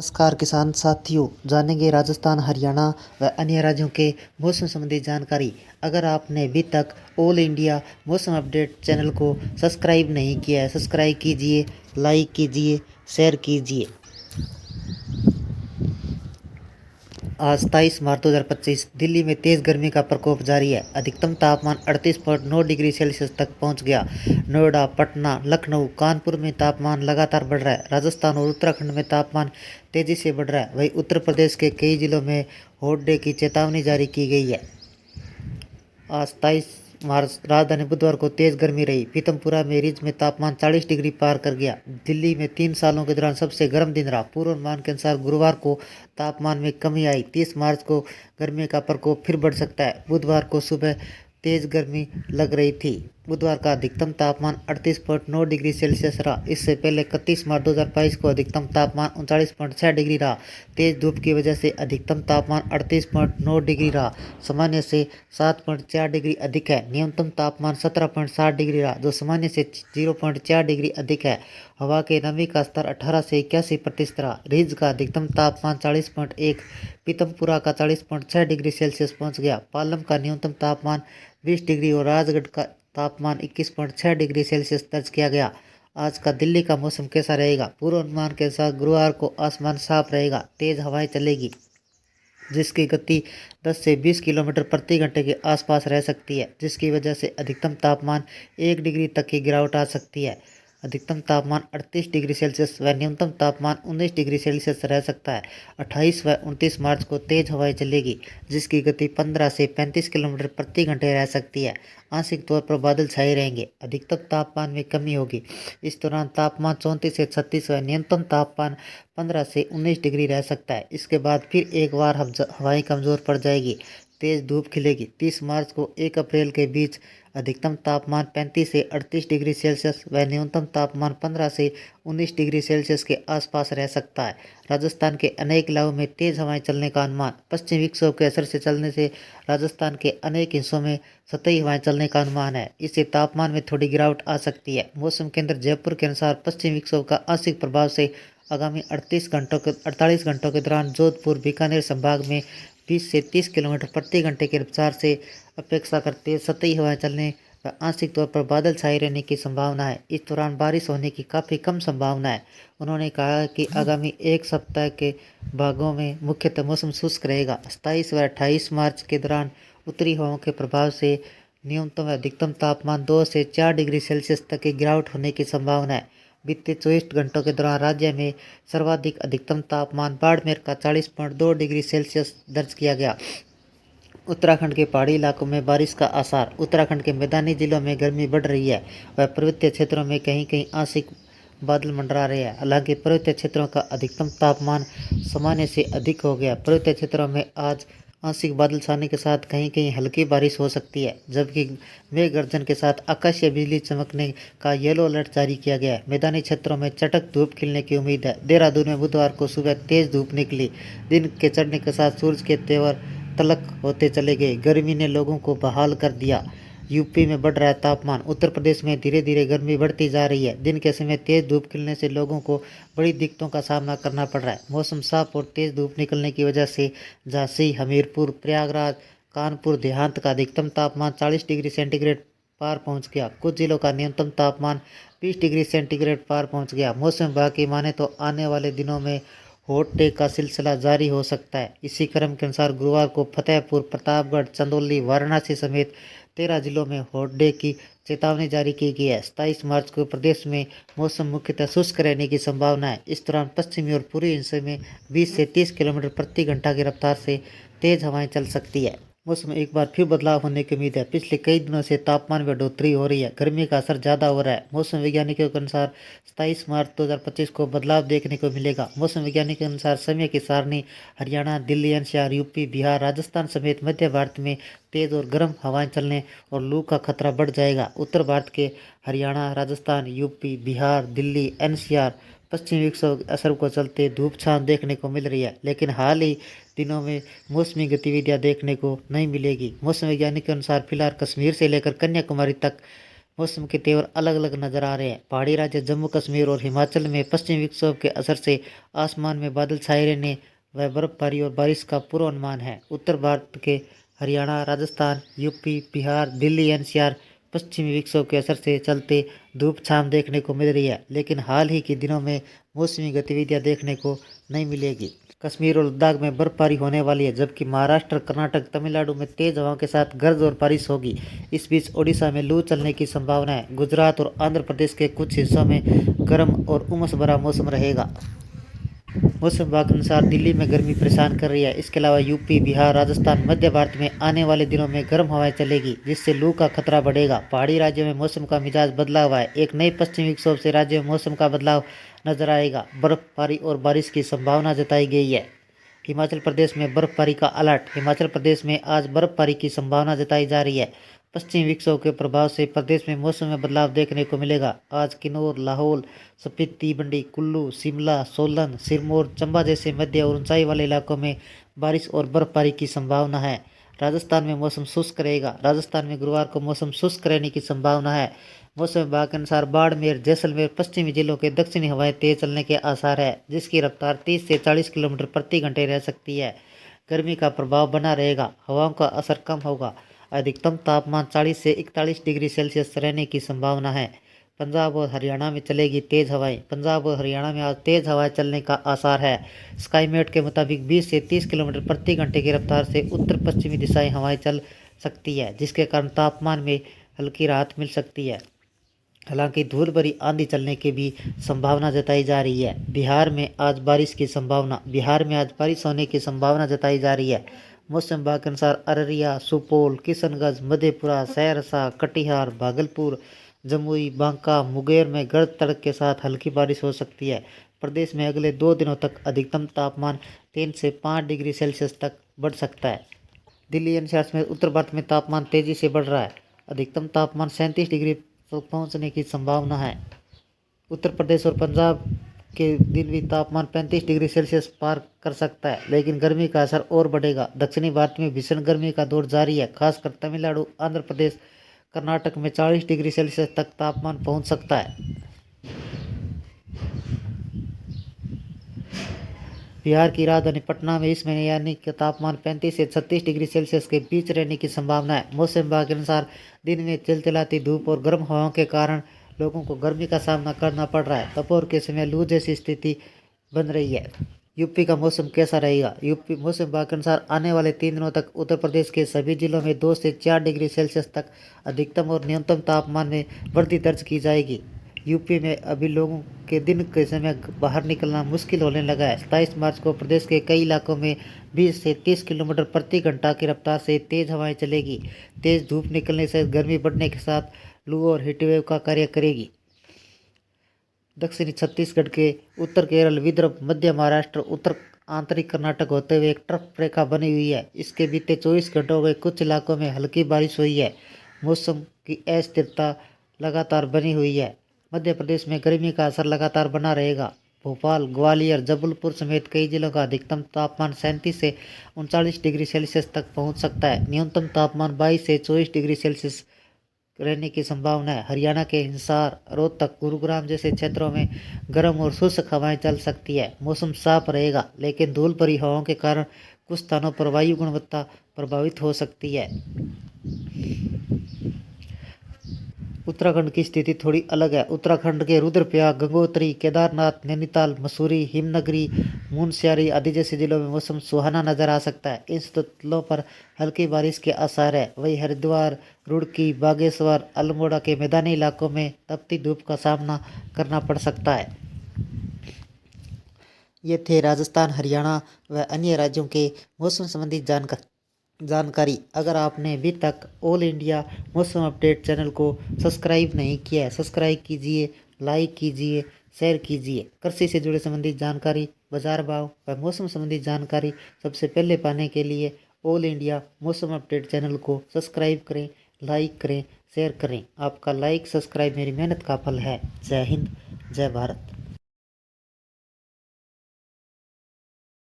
नमस्कार किसान साथियों, जानेंगे राजस्थान, हरियाणा व अन्य राज्यों के मौसम संबंधी जानकारी। अगर आपने अभी तक ऑल इंडिया मौसम अपडेट चैनल को सब्सक्राइब नहीं किया है, सब्सक्राइब कीजिए, लाइक कीजिए, शेयर कीजिए। आज 23 मार्च 2025 दिल्ली में तेज गर्मी का प्रकोप जारी है। अधिकतम तापमान 38.9 डिग्री सेल्सियस तक पहुंच गया। नोएडा, पटना, लखनऊ, कानपुर में तापमान लगातार बढ़ रहा है। राजस्थान और उत्तराखंड में तापमान तेजी से बढ़ रहा है। वहीं उत्तर प्रदेश के कई जिलों में हॉट डे की चेतावनी जारी की गई है। आज 23 मार्च राजधानी बुधवार को तेज गर्मी रही। पीतमपुरा में रिज में तापमान 40 डिग्री पार कर गया। दिल्ली में 3 सालों के दौरान सबसे गर्म दिन रहा। पूर्वानुमान के अनुसार गुरुवार को तापमान में कमी आई। 30 मार्च को गर्मी का प्रकोप फिर बढ़ सकता है। बुधवार को सुबह तेज गर्मी लग रही थी। बुधवार का अधिकतम तापमान 38.9 डिग्री सेल्सियस रहा। इससे पहले 31 मार्च 2022 को अधिकतम तापमान 39.6 डिग्री रहा। तेज धूप की वजह से अधिकतम तापमान 38.9 डिग्री रहा, सामान्य से 7.4 डिग्री अधिक है। न्यूनतम तापमान 17.7 डिग्री रहा, जो सामान्य से 0.4 डिग्री अधिक है। हवा के नमी का स्तर 18 से 81% रहा। रिज का अधिकतम तापमान 40.1, पीतमपुरा का 40.6 डिग्री सेल्सियस पहुंच गया। पालम का न्यूनतम तापमान 20 डिग्री और राजगढ़ का तापमान 21.6 डिग्री सेल्सियस दर्ज किया गया। आज का दिल्ली का मौसम कैसा रहेगा? पूर्वानुमान के अनुसार गुरुवार को आसमान साफ रहेगा। तेज हवाएं चलेगी, जिसकी गति 10 से 20 किलोमीटर प्रति घंटे के आसपास रह सकती है, जिसकी वजह से अधिकतम तापमान 1 डिग्री तक की गिरावट आ सकती है। अधिकतम तापमान 38 डिग्री सेल्सियस व न्यूनतम तापमान 19 डिग्री सेल्सियस रह सकता है। 28 व 29 मार्च को तेज हवाएं चलेगी, जिसकी गति 15 से 35 किलोमीटर प्रति घंटे रह सकती है। आंशिक तौर पर बादल छाए रहेंगे। अधिकतम तापमान में कमी होगी। इस दौरान तापमान 34 से 36 व न्यूनतम तापमान 15 से 19 डिग्री रह सकता है। इसके बाद फिर एक बार हवाएं कमज़ोर पड़ जाएगी, तेज धूप खिलेगी। 30 मार्च को 1 अप्रैल के बीच अधिकतम तापमान 35 से 38 डिग्री सेल्सियस व न्यूनतम तापमान 15 से 19 डिग्री सेल्सियस के आसपास रह सकता है। राजस्थान के अनेक इलाकों में तेज हवाएं चलने का अनुमान। पश्चिमी विक्षोभ के असर से चलने से राजस्थान के अनेक हिस्सों में सतही हवाएं चलने का अनुमान है। इससे तापमान में थोड़ी गिरावट आ सकती है। मौसम केंद्र जयपुर के अनुसार पश्चिमी विक्षोभ का आंशिक प्रभाव से आगामी 48 घंटों के दौरान जोधपुर, बीकानेर संभाग में 20 से 30 किलोमीटर प्रति घंटे की रफ्तार से अपेक्षाकृत तेज सतही हवाएं चलने व आंशिक तौर पर बादल छाए रहने की संभावना है। इस दौरान बारिश होने की काफ़ी कम संभावना है। उन्होंने कहा कि आगामी एक सप्ताह के भागों में मुख्यतः मौसम शुष्क रहेगा। 27 व 28 मार्च के दौरान उत्तरी हवाओं के प्रभाव से न्यूनतम व अधिकतम तापमान 2 से 4 डिग्री सेल्सियस तक की गिरावट होने की संभावना है। बीते 24 घंटों के दौरान राज्य में सर्वाधिक अधिकतम तापमान बाड़मेर का 40.2 डिग्री सेल्सियस दर्ज किया गया। उत्तराखंड के पहाड़ी इलाकों में बारिश का आसार। उत्तराखंड के मैदानी जिलों में गर्मी बढ़ रही है व पर्वतीय क्षेत्रों में कहीं कहीं आंशिक बादल मंडरा रहे हैं। हालांकि पर्वतीय क्षेत्रों का अधिकतम तापमान सामान्य से अधिक हो गया। पर्वतीय क्षेत्रों में आज आंशिक बादल छाने के साथ कहीं कहीं हल्की बारिश हो सकती है, जबकि मेघ गर्जन के साथ आकाशीय बिजली चमकने का येलो अलर्ट जारी किया गया है। मैदानी क्षेत्रों में चटक धूप खिलने की उम्मीद है। देहरादून में बुधवार को सुबह तेज धूप निकली। दिन के चढ़ने के साथ सूरज के तेवर तलक होते चले गए। गर्मी ने लोगों को बहाल कर दिया। यूपी में बढ़ रहा है तापमान। उत्तर प्रदेश में धीरे धीरे गर्मी बढ़ती जा रही है। दिन के समय तेज धूप खिलने से लोगों को बड़ी दिक्कतों का सामना करना पड़ रहा है। मौसम साफ और तेज धूप निकलने की वजह से झांसी, हमीरपुर, प्रयागराज, कानपुर, देहात का अधिकतम तापमान 40 डिग्री सेंटीग्रेड पार पहुंच गया। कुछ जिलों का न्यूनतम तापमान 20 डिग्री सेंटीग्रेड पार पहुंच गया। मौसम विभाग की माने तो आने वाले दिनों में हॉट डे का सिलसिला जारी हो सकता है। इसी क्रम के अनुसार गुरुवार को फतेहपुर, प्रतापगढ़, चंदौली, वाराणसी समेत 13 जिलों में हॉट डे की चेतावनी जारी की गई है। 27 मार्च को प्रदेश में मौसम मुख्यतः शुष्क रहने की संभावना है। इस दौरान पश्चिमी और पूर्वी हिस्से में 20 से 30 किलोमीटर प्रति घंटा की रफ्तार से तेज हवाएं चल सकती है। मौसम में एक बार फिर बदलाव होने की उम्मीद है। पिछले कई दिनों से तापमान में बढ़ोतरी हो रही है। गर्मी का असर ज़्यादा हो रहा है। मौसम वैज्ञानिकों के अनुसार 27 मार्च 2025 को बदलाव देखने को मिलेगा। मौसम वैज्ञानिक के अनुसार समय की सारणी हरियाणा, दिल्ली, एनसीआर, यूपी, बिहार, राजस्थान समेत मध्य भारत में तेज और गर्म हवाएं चलने और लू का खतरा बढ़ जाएगा। उत्तर भारत के हरियाणा, राजस्थान, यूपी, बिहार, दिल्ली, एनसीआर पश्चिमी विक्षोभ के असर को चलते धूप छांव देखने को मिल रही है, लेकिन हाल ही दिनों में मौसमी गतिविधियां देखने को नहीं मिलेगी। मौसम वैज्ञानिक के अनुसार फिलहाल कश्मीर से लेकर कन्याकुमारी तक मौसम के तेवर अलग अलग नजर आ रहे हैं। पहाड़ी राज्य जम्मू कश्मीर और हिमाचल में पश्चिमी विक्षोभ के असर से आसमान में बादल छाए रहने व बर्फबारी और बारिश का पूर्वानुमान है। उत्तर भारत के हरियाणा, राजस्थान, यूपी, बिहार, दिल्ली एनसीआर पश्चिमी विक्षोभ के असर से चलते धूप छांव देखने को मिल रही है, लेकिन हाल ही के दिनों में मौसमी गतिविधियां देखने को नहीं मिलेगी। कश्मीर और लद्दाख में बर्फबारी होने वाली है, जबकि महाराष्ट्र, कर्नाटक, तमिलनाडु में तेज हवाओं के साथ गरज और बारिश होगी। इस बीच ओडिशा में लू चलने की संभावना है। गुजरात और आंध्र प्रदेश के कुछ हिस्सों में गर्म और उमस भरा मौसम रहेगा। मौसम विभाग के अनुसार दिल्ली में गर्मी परेशान कर रही है। इसके अलावा यूपी, बिहार, राजस्थान, मध्य भारत में आने वाले दिनों में गर्म हवाएं चलेगी, जिससे लू का खतरा बढ़ेगा। पहाड़ी राज्यों में मौसम का मिजाज बदला हुआ है। एक नए पश्चिमी विक्षोभ से राज्य में मौसम का बदलाव नजर आएगा। बर्फबारी और बारिश की संभावना जताई गई है। हिमाचल प्रदेश में बर्फबारी का अलर्ट। हिमाचल प्रदेश में आज बर्फबारी की संभावना जताई जा रही है। पश्चिमी विक्षोभ के प्रभाव से प्रदेश में मौसम में बदलाव देखने को मिलेगा। आज किन्नौर, लाहौल स्पीति, मंडी, कुल्लू, शिमला, सोलन, सिरमौर, चंबा जैसे मध्य और ऊंचाई वाले इलाकों में बारिश और बर्फबारी की संभावना है। राजस्थान में मौसम शुष्क रहेगा। राजस्थान में गुरुवार को मौसम शुष्क रहने की संभावना है। मौसम विभाग के अनुसार बाड़मेर, जैसलमेर, पश्चिमी जिलों के दक्षिणी हवाएं तेज चलने के आसार है, जिसकी रफ्तार 30 से 40 किलोमीटर प्रति घंटे रह सकती है। गर्मी का प्रभाव बना रहेगा। हवाओं का असर कम होगा। अधिकतम तापमान 40 से 41 डिग्री सेल्सियस रहने की संभावना है। पंजाब और हरियाणा में चलेगी तेज हवाएं। पंजाब और हरियाणा में आज तेज हवाएं चलने का आसार है। स्काईमेट के मुताबिक 20 से 30 किलोमीटर प्रति घंटे की रफ्तार से उत्तर पश्चिमी दिशाएं हवाएं चल सकती है, जिसके कारण तापमान में हल्की राहत मिल सकती है। हालांकि धूल भरी आंधी चलने की भी संभावना जताई जा रही है। बिहार में आज बारिश होने की संभावना जताई जा रही है। मौसम विभाग के अनुसार अररिया, सुपौल, किशनगंज, मधेपुरा, सहरसा, कटिहार, भागलपुर, जमुई, बांका, मुंगेर में गरज तड़क के साथ हल्की बारिश हो सकती है। प्रदेश में अगले 2 दिनों तक अधिकतम तापमान 3 से 5 डिग्री सेल्सियस तक बढ़ सकता है। दिल्ली एनसीआर में उत्तर भारत में तापमान तेजी से बढ़ रहा है। अधिकतम तापमान 37 डिग्री तक पहुंचने की संभावना है। उत्तर प्रदेश और पंजाब के दिन भी तापमान 35 डिग्री सेल्सियस पार कर सकता है, लेकिन गर्मी का असर और बढ़ेगा। दक्षिणी भारत में भीषण गर्मी का दौर जारी है। खासकर तमिलनाडु, आंध्र प्रदेश, कर्नाटक में 40 डिग्री सेल्सियस तक तापमान पहुंच सकता है। बिहार की राजधानी पटना में इस महीने यानी कि तापमान 35 से 36 डिग्री सेल्सियस के बीच रहने की संभावना है। मौसम विभाग के अनुसार दिन में चिलचिलाती धूप और गर्म हवाओं के कारण लोगों को गर्मी का सामना करना पड़ रहा है। दोपहर के समय लू जैसी स्थिति बन रही है। यूपी का मौसम कैसा रहेगा? यूपी मौसम विभाग के अनुसार आने वाले 3 दिनों तक उत्तर प्रदेश के सभी जिलों में 2 से 4 डिग्री सेल्सियस तक अधिकतम और न्यूनतम तापमान में वृद्धि दर्ज की जाएगी। यूपी में अभी लोगों के दिन के समय बाहर निकलना मुश्किल होने लगा है। 27 मार्च को प्रदेश के कई इलाकों में 20 से 30 किलोमीटर प्रति घंटा की रफ्तार से तेज हवाएं चलेगी। तेज धूप निकलने से गर्मी बढ़ने के साथ लू और हीटवेव का कार्य करेगी। दक्षिणी छत्तीसगढ़ के उत्तर केरल, विदर्भ, मध्य महाराष्ट्र, उत्तर आंतरिक कर्नाटक होते हुए एक ट्रफ रेखा बनी हुई है। इसके बीते 24 घंटों में कुछ इलाकों में हल्की बारिश हुई है। मौसम की अस्थिरता लगातार बनी हुई है। मध्य प्रदेश में गर्मी का असर लगातार बना रहेगा। भोपाल, ग्वालियर, जबलपुर समेत कई जिलों का अधिकतम तापमान 37 से 39 डिग्री सेल्सियस तक पहुंच सकता है। न्यूनतम तापमान 22 से 24 डिग्री सेल्सियस रहने की संभावना है। हरियाणा के हिसार, रोहतक, गुरुग्राम जैसे क्षेत्रों में गर्म और शुष्क हवाएं चल सकती है। मौसम साफ रहेगा, लेकिन धूल भरी हवाओं के कारण कुछ स्थानों पर वायु गुणवत्ता प्रभावित हो सकती है। उत्तराखंड की स्थिति थोड़ी अलग है। उत्तराखंड के रुद्रप्रयाग, गंगोत्री, केदारनाथ, नैनीताल, मसूरी, हिमनगरी, मुनस्यारी आदि जैसे जिलों में मौसम सुहाना नजर आ सकता है। इन स्थलों पर हल्की बारिश के आसार है। वहीं हरिद्वार, रुड़की, बागेश्वर, अल्मोड़ा के मैदानी इलाकों में तपती धूप का सामना करना पड़ सकता है। ये थे राजस्थान, हरियाणा व अन्य राज्यों के मौसम संबंधी जानकारी। अगर आपने अभी तक ऑल इंडिया मौसम अपडेट चैनल को सब्सक्राइब नहीं किया है, सब्सक्राइब कीजिए, लाइक कीजिए, शेयर कीजिए। कृषि से जुड़े संबंधित जानकारी, बाजार भाव व मौसम संबंधी जानकारी सबसे पहले पाने के लिए ऑल इंडिया मौसम अपडेट चैनल को सब्सक्राइब करें, लाइक करें, शेयर करें। आपका लाइक सब्सक्राइब मेरी मेहनत का फल है। जय हिंद, जय भारत।